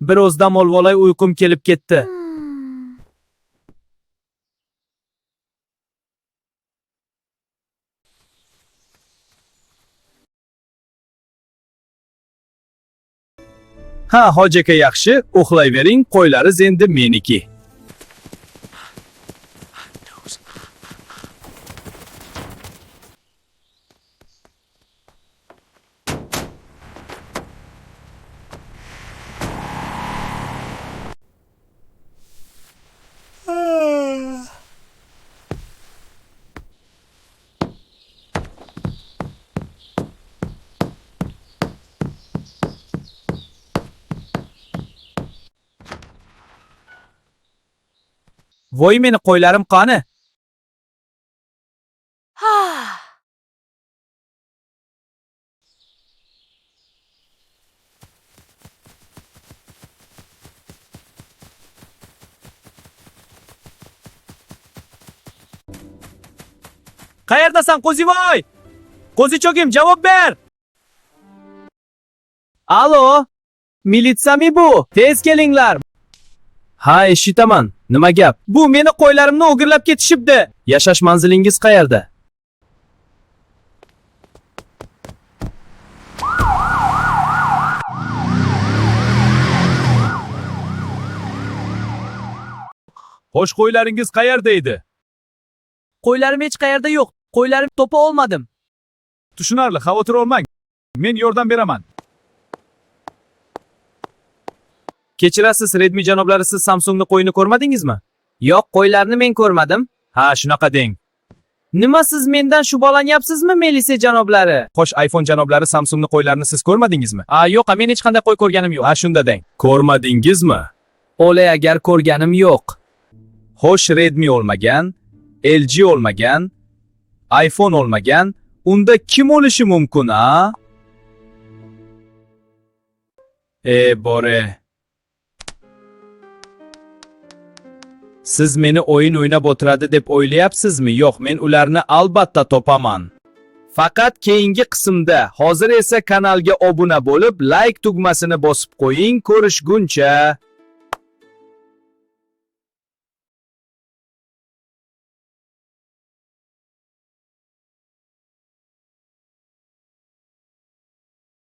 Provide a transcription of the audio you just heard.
Biroz dam olvolay, uyqum kelib ketdi. Ha, Hoji aka yaxshi, uxlayvering, qo'ylariz endi meniki. Voy, meni qo'ylarim qani? Qayerdasan, Qo'zivoy? Qo'zichogim, javob ber. Alo? Militsiyami bu? Tez kelinglar. Ha, eshitaman. Nima gap? Bu meni qo'ylarimni o'g'irlab ketishibdi. Yashash manzilingiz qayerda? Xo'sh, qo'ylaringiz qayerda edi? Qo'ylarim hech qayerda yo'q. Qo'ylarim topa olmadim. Tushunarli, xavotir olmang. Men yordam beraman. Kechirasiz, Redmi janoblari, siz Samsungni qo'yini ko'rmadingizmi? Yo'q, qo'ylarni men ko'rmadim. Ha, shunaqa deng. Nima, siz mendan shubhalanyapsizmi, Melisa janoblari? Xo'sh, iPhone janoblari, Samsungni qo'ylarini siz ko'rmadingizmi? Yo'q, men hech qanday qo'y ko'rganim yo'q. Ha, shunda deng. Ko'rmadingizmi? O'lay, agar ko'rganim yo'q. Xo'sh, Redmi olmagan, LG olmagan, iPhone olmagan, unda kim bo'lishi mumkin, ha? Bore. Siz meni o'yin o'ynab o'tiradi deb o'ylayapsizmi? Yo'q, men ularni albatta topaman. Faqat keyingi qismda. Hozir esa kanalga obuna bo'lib, like tugmasini bosib qo'ying. Ko'rishguncha.